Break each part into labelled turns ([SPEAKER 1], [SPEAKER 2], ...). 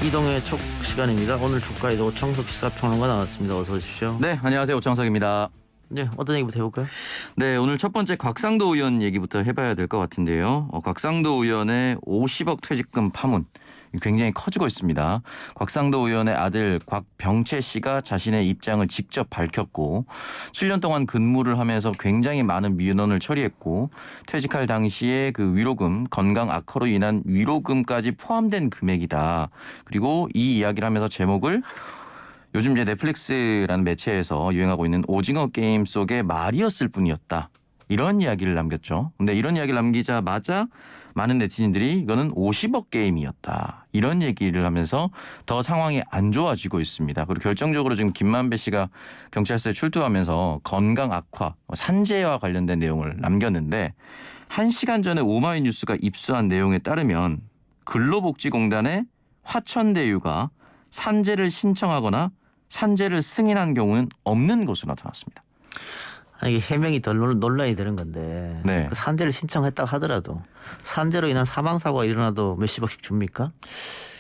[SPEAKER 1] 이동의 촉 시간입니다. 오늘 촉과에도 오창석 시사평론가 나왔습니다. 어서 오십시오.
[SPEAKER 2] 네, 안녕하세요. 오창석입니다.
[SPEAKER 1] 네, 어떤 얘기부터 해볼까요?
[SPEAKER 2] 네, 오늘 첫 번째 곽상도 의원 얘기부터 해봐야 될 것 같은데요. 곽상도 의원의 50억 퇴직금 파문 굉장히 커지고 있습니다. 곽상도 의원의 아들 곽병채 씨가 자신의 입장을 직접 밝혔고 7년 동안 근무를 하면서 굉장히 많은 민원을 처리했고 퇴직할 당시에 그 위로금, 건강 악화로 인한 위로금까지 포함된 금액이다. 그리고 이 이야기를 하면서 제목을 요즘 이제 넷플릭스라는 매체에서 유행하고 있는 오징어 게임 속의 말이었을 뿐이었다. 이런 이야기를 남겼죠. 근데 이런 이야기를 남기자마자 많은 네티즌들이 이거는 50억 게임이었다. 이런 얘기를 하면서 더 상황이 안 좋아지고 있습니다. 그리고 결정적으로 지금 김만배 씨가 경찰서에 출두하면서 건강 악화, 산재와 관련된 내용을 남겼는데 1시간 전에 오마이뉴스가 입수한 내용에 따르면 근로복지공단의 화천대유가 산재를 신청하거나 산재를 승인한 경우는 없는 것으로 나타났습니다.
[SPEAKER 1] 이게 해명이 덜 논란이 되는 건데
[SPEAKER 2] 네.
[SPEAKER 1] 그 산재를 신청했다고 하더라도 산재로 인한 사망사고가 일어나도 몇십억씩 줍니까?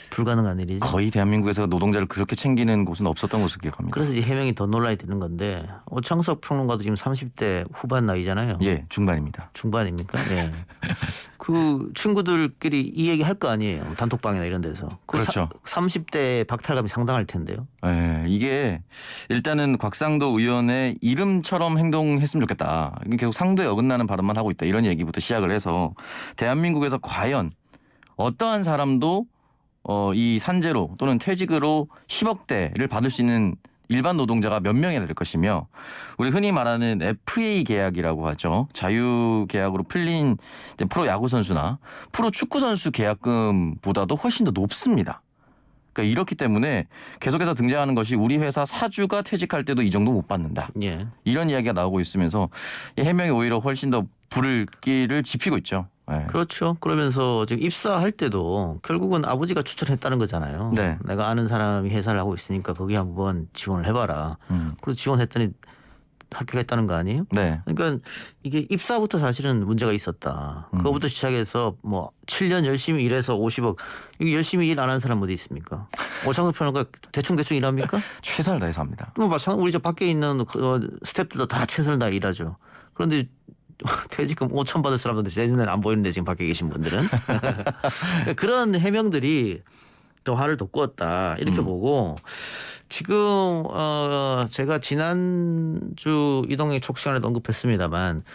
[SPEAKER 1] 불가능한 일이죠.
[SPEAKER 2] 거의 대한민국에서 노동자를 그렇게 챙기는 곳은 없었던 것으로 기억합니다.
[SPEAKER 1] 그래서 이제 해명이 더 논란이 되는 건데 오창석 평론가도 지금 30대 후반 나이잖아요.
[SPEAKER 2] 예, 중반입니다.
[SPEAKER 1] 중반입니까? 예. 그 친구들끼리 이 얘기 할 거 아니에요. 단톡방이나 이런 데서.
[SPEAKER 2] 그렇죠.
[SPEAKER 1] 30대 박탈감이 상당할 텐데요.
[SPEAKER 2] 예, 이게 일단은 곽상도 의원의 이름처럼 행동했으면 좋겠다. 이게 계속 상도에 어긋나는 발언만 하고 있다. 이런 얘기부터 시작을 해서 대한민국에서 과연 어떠한 사람도 이 산재로 또는 퇴직으로 10억대를 받을 수 있는 일반 노동자가 몇 명이나 될 것이며 우리 흔히 말하는 FA 계약이라고 하죠. 자유 계약으로 풀린 프로 야구 선수나 프로 축구 선수 계약금보다도 훨씬 더 높습니다. 그러니까 이렇기 때문에 계속해서 등장하는 것이 우리 회사 사주가 퇴직할 때도 이 정도 못 받는다.
[SPEAKER 1] 예.
[SPEAKER 2] 이런 이야기가 나오고 있으면서 이 해명이 오히려 훨씬 더 불길을 지피고 있죠. 네.
[SPEAKER 1] 그렇죠. 그러면서 지금 입사할 때도 결국은 아버지가 추천했다는 거잖아요.
[SPEAKER 2] 네.
[SPEAKER 1] 내가 아는 사람이 회사를 하고 있으니까 거기 한번 지원을 해봐라. 그래서 지원했더니 합격했다는 거 아니에요?
[SPEAKER 2] 네.
[SPEAKER 1] 그러니까 이게 입사부터 사실은 문제가 있었다. 그거부터 시작해서 뭐 7년 열심히 일해서 50억. 이게 열심히 일 안 한 사람 어디 있습니까? 오창석 평론가 대충 일합니까?
[SPEAKER 2] 최선을 다해서 합니다.
[SPEAKER 1] 뭐 마찬가지 우리 저 밖에 있는 스태프들도 다 최선을 다해 일하죠. 그런데 퇴직금 5천 받을 사람들도 제 눈에는 안 보이는데 지금 밖에 계신 분들은 그런 해명들이 더 화를 돋구었다 이렇게 보고 지금 제가 지난주 이동의 촉 시간에도 언급했습니다만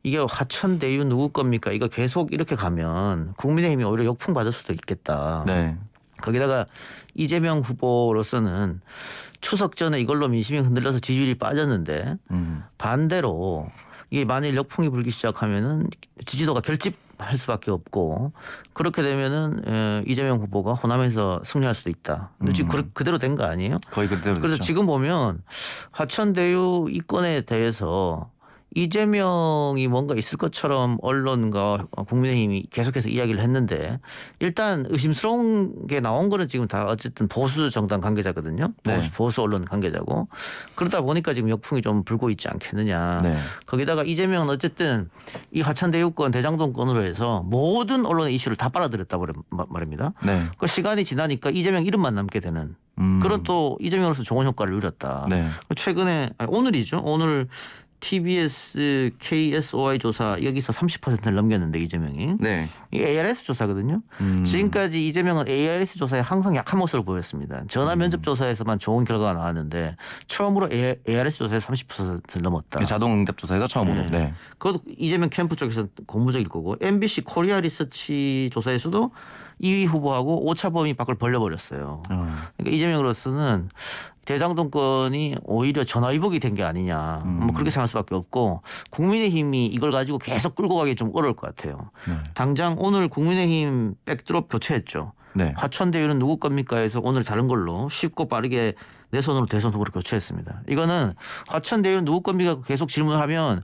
[SPEAKER 1] 이게 화천대유 누구 겁니까? 이거 계속 이렇게 가면 국민의힘이 오히려 역풍 받을 수도 있겠다.
[SPEAKER 2] 네.
[SPEAKER 1] 거기다가 이재명 후보로서는 추석 전에 이걸로 민심이 흔들려서 지지율이 빠졌는데 반대로 이게 만일 역풍이 불기 시작하면은 지지도가 결집할 수밖에 없고 그렇게 되면은 이재명 후보가 호남에서 승리할 수도 있다. 지금 그대로 된 거 아니에요?
[SPEAKER 2] 거의 그대로
[SPEAKER 1] 그래서
[SPEAKER 2] 됐죠.
[SPEAKER 1] 지금 보면 화천대유 이 건에 대해서 이재명이 뭔가 있을 것처럼 언론과 국민의힘이 계속해서 이야기를 했는데 일단 의심스러운 게 나온 거는 지금 다 어쨌든 보수 정당 관계자거든요. 보수 언론 관계자고 그러다 보니까 지금 역풍이 좀 불고 있지 않겠느냐.
[SPEAKER 2] 네.
[SPEAKER 1] 거기다가 이재명은 어쨌든 이 화천대유권 대장동 건으로 해서 모든 언론의 이슈를 다 빨아들였다고 말입니다.
[SPEAKER 2] 네.
[SPEAKER 1] 그 시간이 지나니까 이재명 이름만 남게 되는 그런 또 이재명으로서 좋은 효과를 누렸다.
[SPEAKER 2] 네.
[SPEAKER 1] 최근에 오늘이죠. 오늘 TBS KSOI 조사 여기서 30%를 넘겼는데 이재명이.
[SPEAKER 2] 네.
[SPEAKER 1] 이게 ARS 조사거든요. 지금까지 이재명은 ARS 조사에 항상 약한 모습을 보였습니다. 전화 면접 조사에서만 좋은 결과가 나왔는데 처음으로 ARS 조사에서 30%를 넘었다.
[SPEAKER 2] 자동 응답 조사에서 처음으로. 네.
[SPEAKER 1] 그것도 이재명 캠프 쪽에서 고무적일 거고 MBC 코리아 리서치 조사에서도 2위 후보하고 오차범위 밖을 벌려버렸어요. 그러니까 이재명으로서는 대장동 건이 오히려 전화위복이 된 게 아니냐. 뭐 그렇게 생각할 수밖에 없고 국민의힘이 이걸 가지고 계속 끌고 가기 좀 어려울 것 같아요.
[SPEAKER 2] 네.
[SPEAKER 1] 당장 오늘 국민의힘 백드롭 교체했죠.
[SPEAKER 2] 네.
[SPEAKER 1] 화천대유는 누구 겁니까 해서 오늘 다른 걸로 쉽고 빠르게 내 손으로 대선 후보를 교체했습니다. 이거는 화천대유는 누구 겁니까 계속 질문하면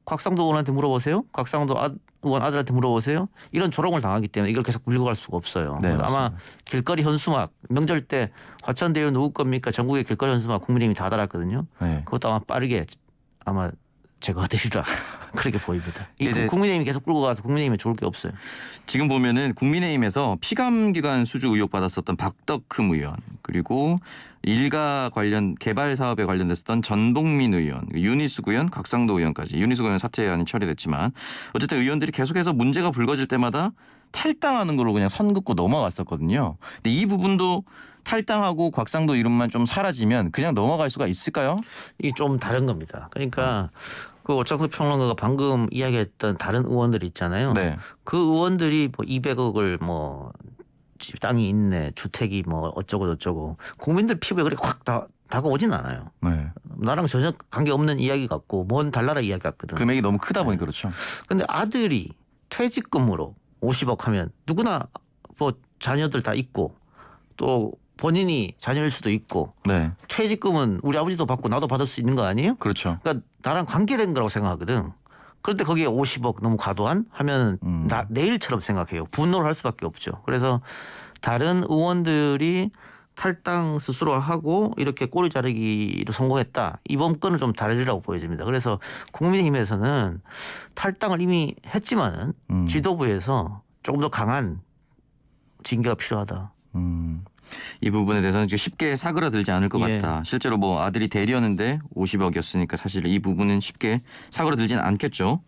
[SPEAKER 1] 곽상도 의원한테 물어보세요. 곽상도 의원 아들한테 물어보세요. 이런 조롱을 당하기 때문에 이걸 계속 밀고 갈 수가 없어요.
[SPEAKER 2] 네,
[SPEAKER 1] 아마 길거리 현수막 명절 때 화천대유 누구 겁니까? 전국의 길거리 현수막 국민의힘이 다 달았거든요.
[SPEAKER 2] 네.
[SPEAKER 1] 그것도 아마 빠르게 아마 제거되리라 그렇게 보입니다. 이
[SPEAKER 2] 이제
[SPEAKER 1] 국민의힘이 계속 끌고 가서 국민의힘에 좋을 게 없어요.
[SPEAKER 2] 지금 보면은 국민의힘에서 피감기관 수주 의혹 받았었던 박덕흠 의원, 그리고 일가 관련 개발 사업에 관련됐었던 전복민 의원, 윤희숙 의원, 곽상도 의원까지. 윤희숙 의원 사퇴안이 처리됐지만 어쨌든 의원들이 계속해서 문제가 불거질 때마다 탈당하는 걸로 그냥 선 긋고 넘어갔었거든요. 근데 이 부분도 탈당하고 곽상도 이름만 좀 사라지면 그냥 넘어갈 수가 있을까요?
[SPEAKER 1] 이게 좀 다른 겁니다. 그러니까 그 오창석 평론가가 방금 이야기했던 다른 의원들이 있잖아요.
[SPEAKER 2] 네.
[SPEAKER 1] 그 의원들이 뭐 200억을 뭐 땅이 있네, 주택이 뭐 어쩌고 저쩌고 국민들 피부에 그렇게 확 다가오진 않아요.
[SPEAKER 2] 네.
[SPEAKER 1] 나랑 전혀 관계 없는 이야기 같고 먼 달나라 이야기 같거든.
[SPEAKER 2] 금액이 너무 크다 보니 그렇죠.
[SPEAKER 1] 근데 아들이 퇴직금으로 50억 하면 누구나 뭐 자녀들 다 있고 또 본인이 자녀일 수도 있고
[SPEAKER 2] 네.
[SPEAKER 1] 퇴직금은 우리 아버지도 받고 나도 받을 수 있는 거 아니에요?
[SPEAKER 2] 그렇죠.
[SPEAKER 1] 그러니까 나랑 관계된 거라고 생각하거든. 그런데 거기에 50억 너무 과도한 하면 나 내일처럼 생각해요. 분노를 할 수밖에 없죠. 그래서 다른 의원들이 탈당 스스로 하고 이렇게 꼬리 자르기로 성공했다. 이번 건은 좀 다르리라고 보여집니다. 그래서 국민의힘에서는 탈당을 이미 했지만은 지도부에서 조금 더 강한 징계가 필요하다.
[SPEAKER 2] 이 부분에 대해서는 쉽게 사그라들지 않을 것
[SPEAKER 1] 예.
[SPEAKER 2] 같다. 실제로 뭐 아들이 대리였는데 50억이었으니까 사실 이 부분은 쉽게 사그라들지는 않겠죠.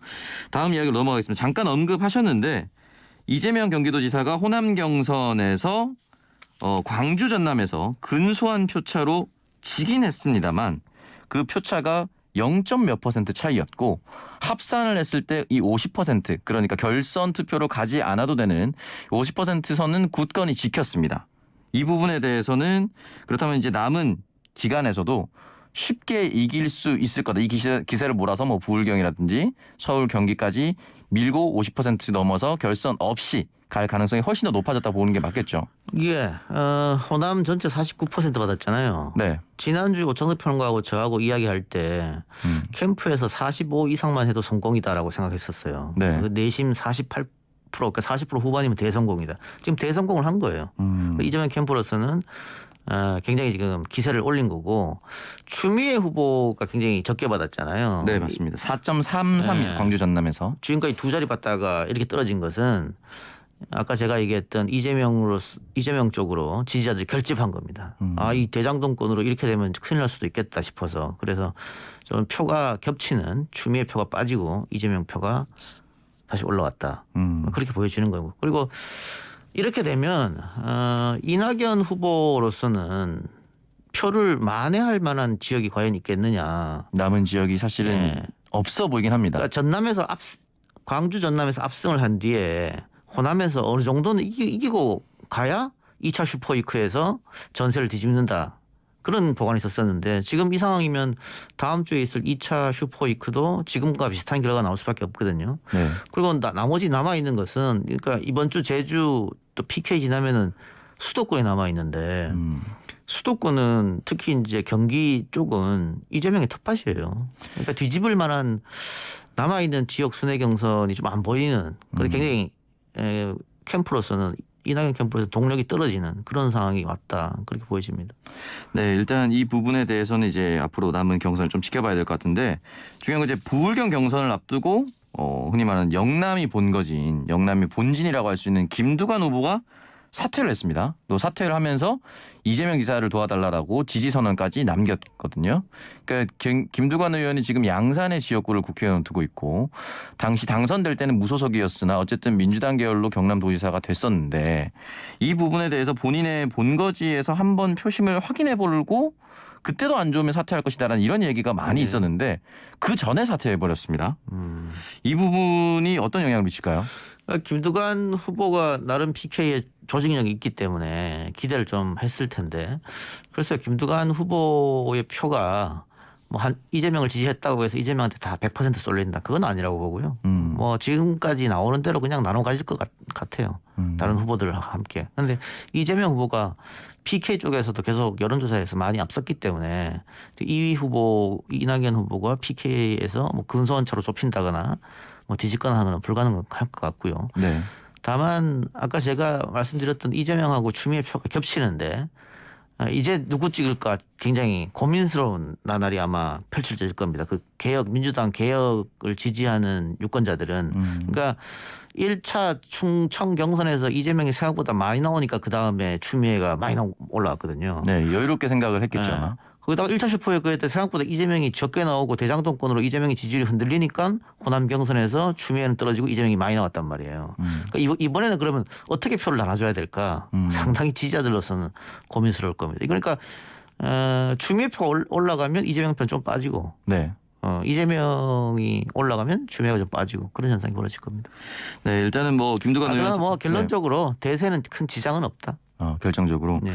[SPEAKER 2] 다음 이야기로 넘어가겠습니다. 잠깐 언급하셨는데 이재명 경기도지사가 호남 경선에서 광주 전남에서 근소한 표차로 지긴 했습니다만 그 표차가 0.몇 % 차이였고 합산을 했을 때 이 50% 그러니까 결선 투표로 가지 않아도 되는 50% 선은 굳건히 지켰습니다. 이 부분에 대해서는 그렇다면 이제 남은 기간에서도 쉽게 이길 수 있을 거다. 이 기세를 몰아서 뭐 부울경이라든지 서울 경기까지 밀고 50% 넘어서 결선 없이 갈 가능성이 훨씬 더 높아졌다 보는 게 맞겠죠.
[SPEAKER 1] 이게 호남 전체 49% 받았잖아요.
[SPEAKER 2] 네.
[SPEAKER 1] 지난주에 오창석 평론가하고 저하고 이야기할 때 캠프에서 45 이상만 해도 성공이다라고 생각했었어요.
[SPEAKER 2] 네.
[SPEAKER 1] 내심 48% 그러니까 40% 후반이면 대성공이다. 지금 대성공을 한 거예요. 이재명 캠프로서는 굉장히 지금 기세를 올린 거고 추미애 후보가 굉장히 적게 받았잖아요.
[SPEAKER 2] 네, 맞습니다. 4.33
[SPEAKER 1] 네.
[SPEAKER 2] 광주 전남에서.
[SPEAKER 1] 지금까지 두 자리 받다가 이렇게 떨어진 것은 아까 제가 얘기했던 이재명 쪽으로 지지자들이 결집한 겁니다. 이 대장동권으로 이렇게 되면 큰일 날 수도 있겠다 싶어서 그래서 좀 표가 겹치는 추미애 표가 빠지고 이재명 표가 다시 올라왔다. 그렇게 보여지는 거고. 그리고 이렇게 되면 이낙연 후보로서는 표를 만회할 만한 지역이 과연 있겠느냐.
[SPEAKER 2] 남은 지역이 사실은
[SPEAKER 1] 네.
[SPEAKER 2] 없어 보이긴 합니다.
[SPEAKER 1] 그러니까 광주 전남에서 압승을 한 뒤에 호남에서 어느 정도는 이기고 가야 2차 슈퍼위크에서 전세를 뒤집는다. 그런 보관이 있었었는데 지금 이 상황이면 다음 주에 있을 2차 슈퍼위크도 지금과 비슷한 결과가 나올 수밖에 없거든요.
[SPEAKER 2] 네.
[SPEAKER 1] 그리고 나머지 남아있는 것은 그러니까 이번 주 제주 또 PK 지나면은 수도권에 남아있는데 수도권은 특히 이제 경기 쪽은 이재명의 텃밭이에요. 그러니까 뒤집을 만한 남아있는 지역 순회 경선이 좀 안 보이는 그리고 굉장히 캠프로서는 이낙연 캠프에서 동력이 떨어지는 그런 상황이 왔다 그렇게 보여집니다.
[SPEAKER 2] 네, 일단 이 부분에 대해서는 이제 앞으로 남은 경선을 좀 지켜봐야 될 것 같은데 중요한 건 이제 부울경 경선을 앞두고 흔히 말하는 영남이 본거지인 영남이 본진이라고 할 수 있는 김두관 후보가 사퇴를 했습니다. 또 사퇴를 하면서 이재명 지사를 도와달라고 지지 선언까지 남겼거든요. 그러니까 김두관 의원이 지금 양산의 지역구를 국회의원 두고 있고 당시 당선될 때는 무소속이었으나 어쨌든 민주당 계열로 경남도지사가 됐었는데 이 부분에 대해서 본인의 본거지에서 한번 표심을 확인해 보려고 그때도 안 좋으면 사퇴할 것이다라는 이런 얘기가 많이 있었는데 그 전에 사퇴해 버렸습니다. 이 부분이 어떤 영향을 미칠까요?
[SPEAKER 1] 김두관 후보가 나름 PK에 조직력이 있기 때문에 기대를 좀 했을 텐데 그래서 김두관 후보의 표가 뭐 한 이재명을 지지했다고 해서 이재명한테 다 100% 쏠린다. 그건 아니라고 보고요. 뭐 지금까지 나오는 대로 그냥 나눠 가질 것 같아요. 다른 후보들과 함께. 그런데 이재명 후보가 PK 쪽에서도 계속 여론조사에서 많이 앞섰기 때문에 2위 후보 이낙연 후보가 PK에서 뭐 근소한 차로 좁힌다거나 뭐 뒤집거나 하는 건 불가능할 것 같고요.
[SPEAKER 2] 네.
[SPEAKER 1] 다만 아까 제가 말씀드렸던 이재명하고 추미애 표가 겹치는데 이제 누구 찍을까 굉장히 고민스러운 나날이 아마 펼쳐질 겁니다. 그 민주당 개혁을 지지하는 유권자들은 그러니까 1차 충청 경선에서 이재명이 생각보다 많이 나오니까 그 다음에 추미애가 많이 올라왔거든요.
[SPEAKER 2] 네, 여유롭게 생각을 했겠죠.
[SPEAKER 1] 네.
[SPEAKER 2] 아마.
[SPEAKER 1] 거기다가 1차 슈퍼웨이크에 때 생각보다 이재명이 적게 나오고 대장동권으로 이재명이 지지율이 흔들리니까 호남 경선에서 추미애는 떨어지고 이재명이 많이 나왔단 말이에요. 그러니까 이번에는 그러면 어떻게 표를 나눠줘야 될까? 상당히 지지자들로서는 고민스러울 겁니다. 그러니까 추미애 표가 올라가면 이재명 편 좀 빠지고
[SPEAKER 2] 네.
[SPEAKER 1] 이재명이 올라가면 추미애가 좀 빠지고 그런 현상이 벌어질 겁니다.
[SPEAKER 2] 네, 일단은 뭐 김두관 의원
[SPEAKER 1] 그러나 뭐 결론적으로 대세는 큰 지장은 없다.
[SPEAKER 2] 결정적으로.
[SPEAKER 1] 네.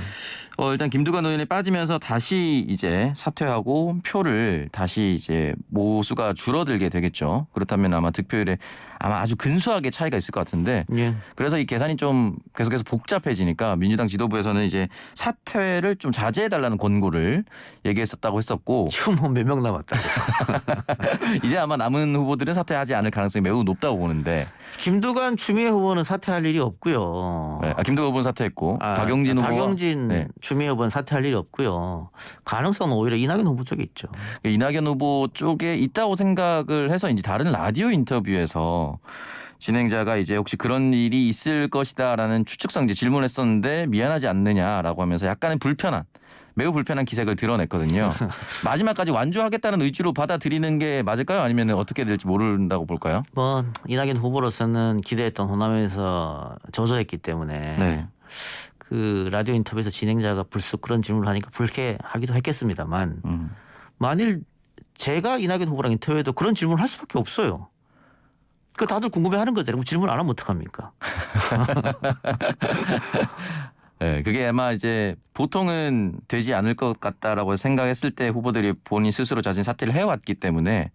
[SPEAKER 2] 일단 김두관 의원이 빠지면서 다시 이제 사퇴하고 표를 다시 이제 모수가 줄어들게 되겠죠. 그렇다면 아마 득표율에 아마 아주 근소하게 차이가 있을 것 같은데
[SPEAKER 1] 예.
[SPEAKER 2] 그래서 이 계산이 좀 계속해서 복잡해지니까 민주당 지도부에서는 이제 사퇴를 좀 자제해달라는 권고를 얘기했었다고 했었고
[SPEAKER 1] 지금 뭐 몇 명 남았다.
[SPEAKER 2] 이제 아마 남은 후보들은 사퇴하지 않을 가능성이 매우 높다고 보는데
[SPEAKER 1] 김두관 추미애 후보는 사퇴할 일이 없고요.
[SPEAKER 2] 네, 김두관 후보는 사퇴했고 박용진 후보가
[SPEAKER 1] 박용진
[SPEAKER 2] 네.
[SPEAKER 1] 추미애 후보는 사퇴할 일이 없고요. 가능성은 오히려 이낙연 후보 쪽에 있죠.
[SPEAKER 2] 이낙연 후보 쪽에 있다고 생각을 해서 이제 다른 라디오 인터뷰에서 진행자가 이제 혹시 그런 일이 있을 것이다라는 추측성 이제 질문했었는데 미안하지 않느냐라고 하면서 약간의 매우 불편한 기색을 드러냈거든요. 마지막까지 완주하겠다는 의지로 받아들이는 게 맞을까요? 아니면 어떻게 될지 모른다고 볼까요?
[SPEAKER 1] 뭐 이낙연 후보로서는 기대했던 호남에서 저조했기 때문에
[SPEAKER 2] 네.
[SPEAKER 1] 그 라디오 인터뷰에서 진행자가 불쑥 그런 질문을 하니까 불쾌하기도 했겠습니다만 만일 제가 이낙연 후보랑 인터뷰해도 그런 질문을 할 수밖에 없어요. 그 다들 궁금해하는 거잖아요. 질문 안 하면 어떡합니까?
[SPEAKER 2] 네, 그게 아마 이제 보통은 되지 않을 것 같다라고 생각했을 때 후보들이 본인 스스로 자신 사퇴를 해왔기 때문에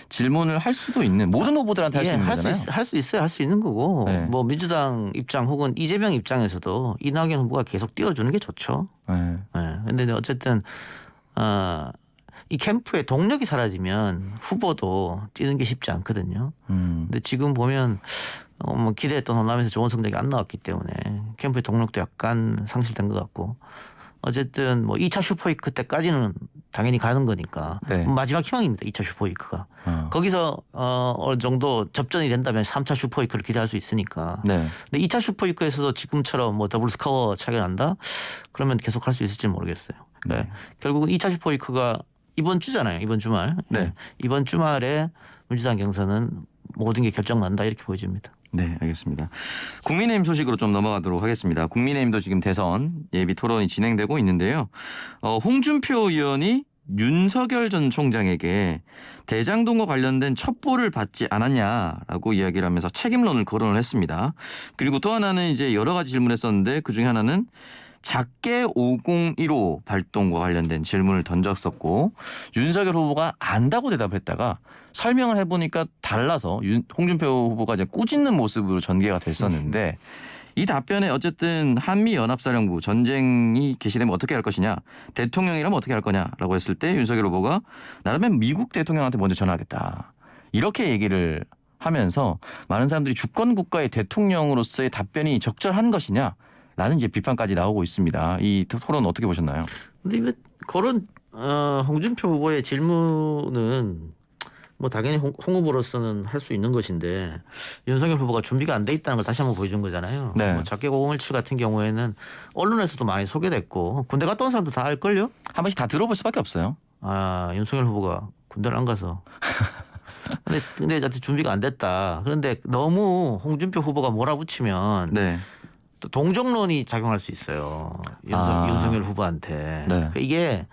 [SPEAKER 2] 질문을 할 수도 있는 모든 후보들한테 할 수 있는 거잖아요.
[SPEAKER 1] 할 수 있어요. 할 수 있는 거고
[SPEAKER 2] 네.
[SPEAKER 1] 뭐 민주당 입장 혹은 이재명 입장에서도 이낙연 후보가 계속 띄워주는 게 좋죠.
[SPEAKER 2] 네.
[SPEAKER 1] 근데 어쨌든 이 캠프의 동력이 사라지면 후보도 뛰는 게 쉽지 않거든요. 근데 지금 보면 뭐 기대했던 호남에서 좋은 성적이 안 나왔기 때문에 캠프의 동력도 약간 상실된 것 같고 어쨌든 뭐 2차 슈퍼위크 때까지는 당연히 가는 거니까
[SPEAKER 2] 네.
[SPEAKER 1] 마지막 희망입니다. 2차 슈퍼위크가. 거기서 어느 정도 접전이 된다면 3차 슈퍼위크를 기대할 수 있으니까.
[SPEAKER 2] 네.
[SPEAKER 1] 근데 2차 슈퍼위크에서도 지금처럼 뭐 더블 스코어 차이가 난다? 그러면 계속 할 수 있을지 모르겠어요. 네. 결국은 2차 슈퍼위크가 이번 주잖아요. 이번 주말.
[SPEAKER 2] 네.
[SPEAKER 1] 이번 주말에 민주당 경선은 모든 게 결정난다 이렇게 보여집니다.
[SPEAKER 2] 네, 알겠습니다. 국민의힘 소식으로 좀 넘어가도록 하겠습니다. 국민의힘도 지금 대선 예비 토론이 진행되고 있는데요. 홍준표 의원이 윤석열 전 총장에게 대장동과 관련된 첩보를 받지 않았냐라고 이야기를 하면서 책임론을 거론을 했습니다. 그리고 또 하나는 이제 여러 가지 질문했었는데 그중에 하나는 작게 5015 발동과 관련된 질문을 던졌었고 윤석열 후보가 안다고 대답했다가 설명을 해보니까 달라서 홍준표 후보가 이제 꾸짖는 모습으로 전개가 됐었는데 이 답변에 어쨌든 한미연합사령부 전쟁이 개시되면 어떻게 할 것이냐 대통령이라면 어떻게 할 거냐라고 했을 때 윤석열 후보가 나라면 미국 대통령한테 먼저 전화하겠다 이렇게 얘기를 하면서 많은 사람들이 주권 국가의 대통령으로서의 답변이 적절한 것이냐 라는 이제 비판까지 나오고 있습니다. 이 토론 어떻게 보셨나요?
[SPEAKER 1] 근데 그런 홍준표 후보의 질문은 뭐 당연히 홍 후보로서는 할 수 있는 것인데 윤석열 후보가 준비가 안 돼 있다는 걸 다시 한번 보여준 거잖아요.
[SPEAKER 2] 네.
[SPEAKER 1] 뭐 작게 5017 같은 경우에는 언론에서도 많이 소개됐고 군대 갔다 온 사람도 다 알걸요?
[SPEAKER 2] 한 번씩 다 들어볼 수밖에 없어요.
[SPEAKER 1] 윤석열 후보가 군대를 안 가서. 근데 하여튼 준비가 안 됐다. 그런데 너무 홍준표 후보가 몰아붙이면
[SPEAKER 2] 네.
[SPEAKER 1] 또 동정론이 작용할 수 있어요. 윤석열 후보한테.
[SPEAKER 2] 네.
[SPEAKER 1] 그러니까 이게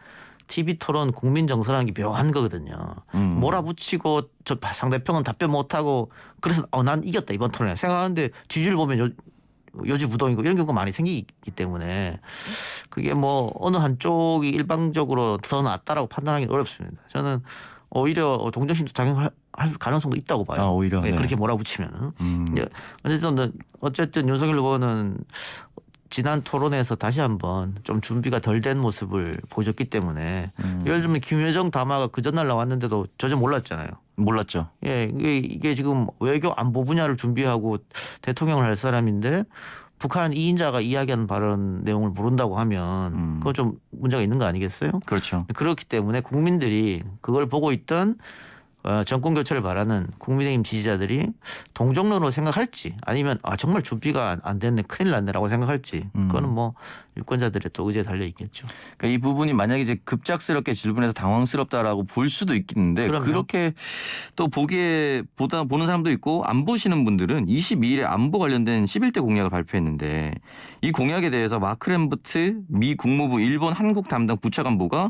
[SPEAKER 1] TV 토론 국민 정서라는 게 묘한 거거든요. 몰아붙이고 저 상대편은 답변 못하고 그래서 난 이겼다 이번 토론에 생각하는데 뒤줄 보면 요지부동이고 이런 경우가 많이 생기기 때문에 그게 뭐 어느 한쪽이 일방적으로 더 낫다라고 판단하기 어렵습니다. 저는 오히려 동정심도 작용할 가능성도 있다고 봐요.
[SPEAKER 2] 오히려 네.
[SPEAKER 1] 그렇게 몰아붙이면. 어쨌든 윤석열 후보는 지난 토론에서 다시 한번 좀 준비가 덜 된 모습을 보여줬기 때문에 예를 들면 김여정 담화가 그 전날 나왔는데도 전혀 몰랐잖아요.
[SPEAKER 2] 몰랐죠.
[SPEAKER 1] 예, 이게 지금 외교 안보 분야를 준비하고 대통령을 할 사람인데 북한 2인자가 이야기하는 발언 내용을 모른다고 하면 그거 좀 문제가 있는 거 아니겠어요?
[SPEAKER 2] 그렇죠.
[SPEAKER 1] 그렇기 때문에 국민들이 그걸 보고 있던 정권 교체를 바라는 국민의힘 지지자들이 동정론으로 생각할지 아니면 정말 준비가 안 됐네 큰일 났네라고 생각할지 그거는 뭐 유권자들의 또 의지에 달려 있겠죠.
[SPEAKER 2] 그러니까 이 부분이 만약에 이제 급작스럽게 질문해서 당황스럽다라고 볼 수도 있겠는데
[SPEAKER 1] 그럼요.
[SPEAKER 2] 그렇게 또 보는 사람도 있고 안 보시는 분들은 22일에 안보 관련된 11대 공약을 발표했는데 이 공약에 대해서 마크 램부트 미 국무부 일본 한국 담당 부차관보가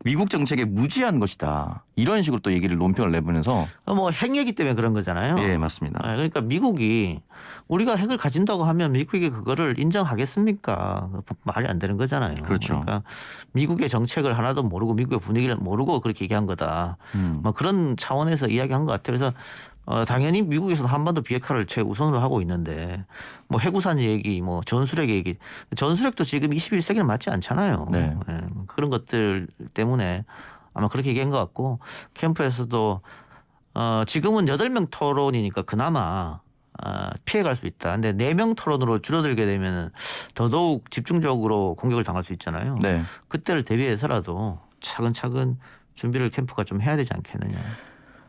[SPEAKER 2] 미국 정책에 무지한 것이다. 이런 식으로 또 얘기를 논평을 내보면서
[SPEAKER 1] 뭐 핵얘기 때문에 그런 거잖아요.
[SPEAKER 2] 예, 맞습니다.
[SPEAKER 1] 그러니까 미국이 우리가 핵을 가진다고 하면 미국이 그거를 인정하겠습니까? 말이 안 되는 거잖아요.
[SPEAKER 2] 그렇죠.
[SPEAKER 1] 그러니까 미국의 정책을 하나도 모르고 미국의 분위기를 모르고 그렇게 얘기한 거다. 뭐 그런 차원에서 이야기한 것 같아요. 그래서 당연히 미국에서도 한반도 비핵화를 최우선으로 하고 있는데 뭐 해구산 얘기, 뭐 전술핵 얘기, 전술핵도 지금 21세기는 맞지 않잖아요.
[SPEAKER 2] 네.
[SPEAKER 1] 그런 것들 때문에 아마 그렇게 얘기한 것 같고 캠프에서도 지금은 8명 토론이니까 그나마 피해갈 수 있다. 근데 4명 토론으로 줄어들게 되면 더더욱 집중적으로 공격을 당할 수 있잖아요.
[SPEAKER 2] 네.
[SPEAKER 1] 그때를 대비해서라도 차근차근 준비를 캠프가 좀 해야 되지 않겠느냐.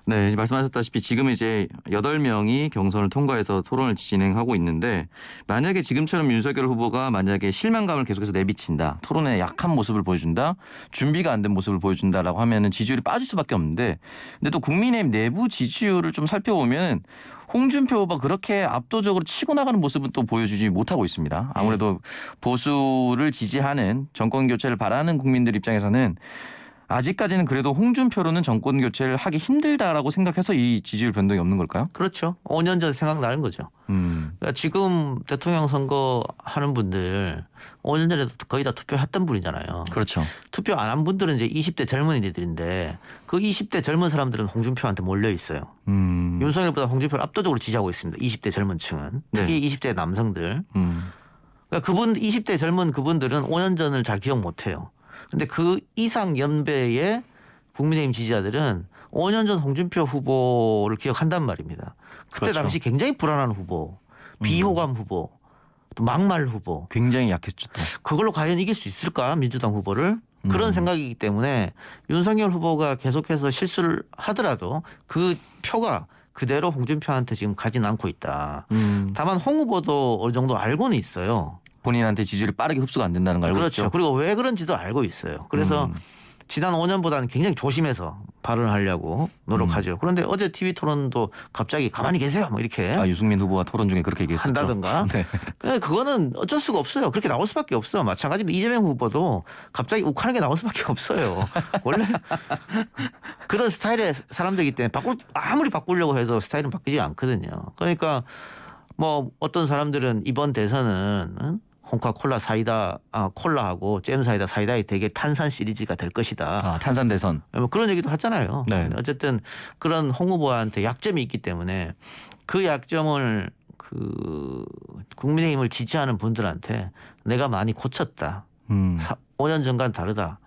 [SPEAKER 2] 네, 말씀하셨다시피 지금은 이제 8명이 경선을 통과해서 토론을 진행하고 있는데 만약에 지금처럼 윤석열 후보가 만약에 실망감을 계속해서 내비친다. 토론에 약한 모습을 보여준다. 준비가 안 된 모습을 보여준다라고 하면은 지지율이 빠질 수밖에 없는데 근데 또 국민의힘 내부 지지율을 좀 살펴보면 홍준표 후보가 그렇게 압도적으로 치고 나가는 모습은 또 보여주지 못하고 있습니다. 아무래도 보수를 지지하는 정권 교체를 바라는 국민들 입장에서는 아직까지는 그래도 홍준표로는 정권 교체를 하기 힘들다라고 생각해서 이 지지율 변동이 없는 걸까요?
[SPEAKER 1] 그렇죠. 5년 전 생각나는 거죠. 그러니까 지금 대통령 선거 하는 분들 5년 전에도 거의 다 투표했던 분이잖아요.
[SPEAKER 2] 그렇죠.
[SPEAKER 1] 투표 안 한 분들은 이제 20대 젊은이들인데 그 20대 젊은 사람들은 홍준표한테 몰려 있어요. 윤석열보다 홍준표를 압도적으로 지지하고 있습니다. 20대 젊은 층은. 특히 20대 남성들. 그러니까 20대 젊은 그분들은 5년 전을 잘 기억 못 해요. 근데 그 이상 연배의 국민의힘 지지자들은 5년 전 홍준표 후보를 기억한단 말입니다. 그때
[SPEAKER 2] 그렇죠.
[SPEAKER 1] 당시 굉장히 불안한 후보, 비호감 후보, 또 막말 후보.
[SPEAKER 2] 굉장히 약했죠 또.
[SPEAKER 1] 그걸로 과연 이길 수 있을까 민주당 후보를? 그런 생각이기 때문에 윤석열 후보가 계속해서 실수를 하더라도 그 표가 그대로 홍준표한테 지금 가진 않고 있다. 다만 홍 후보도 어느 정도 알고는 있어요.
[SPEAKER 2] 본인한테 지지율이 빠르게 흡수가 안 된다는 걸 알고
[SPEAKER 1] 그렇죠.
[SPEAKER 2] 있죠.
[SPEAKER 1] 그리고 왜 그런지도 알고 있어요. 그래서 지난 5년보다는 굉장히 조심해서 발언을 하려고 노력하죠. 그런데 어제 TV 토론도 갑자기 가만히 계세요. 뭐 이렇게
[SPEAKER 2] 유승민 후보가 토론 중에 그렇게 얘기했었죠.
[SPEAKER 1] 한다든가.
[SPEAKER 2] 네.
[SPEAKER 1] 그거는 어쩔 수가 없어요. 그렇게 나올 수밖에 없어. 마찬가지로 이재명 후보도 갑자기 욱하는 게 나올 수밖에 없어요. 원래 그런 스타일의 사람들이기 때문에 아무리 바꾸려고 해도 스타일은 바뀌지 않거든요. 그러니까 뭐 어떤 사람들은 이번 대선은 홍카콜라 사이다, 콜라하고 잼 사이다, 사이다의 되게 탄산 시리즈가 될 것이다.
[SPEAKER 2] 탄산 대선.
[SPEAKER 1] 뭐 그런 얘기도 하잖아요.
[SPEAKER 2] 네.
[SPEAKER 1] 어쨌든 그런 홍 후보한테 약점이 있기 때문에 그 약점을 국민의힘을 지지하는 분들한테 내가 많이 고쳤다. 5년 전과는 다르다.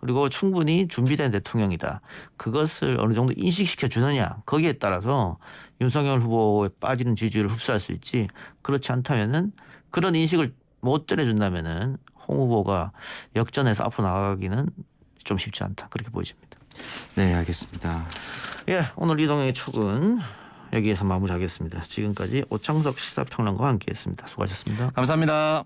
[SPEAKER 1] 그리고 충분히 준비된 대통령이다. 그것을 어느 정도 인식시켜 주느냐. 거기에 따라서 윤석열 후보에 빠지는 지지율을 흡수할 수 있지. 그렇지 않다면은 그런 인식을 못 전해준다면은 홍 후보가 역전해서 앞으로 나가기는 좀 쉽지 않다. 그렇게 보여집니다.
[SPEAKER 2] 네, 알겠습니다.
[SPEAKER 1] 예, 오늘 이동형의 촉은 여기에서 마무리하겠습니다. 지금까지 오창석 시사평론가와 함께했습니다. 수고하셨습니다.
[SPEAKER 2] 감사합니다.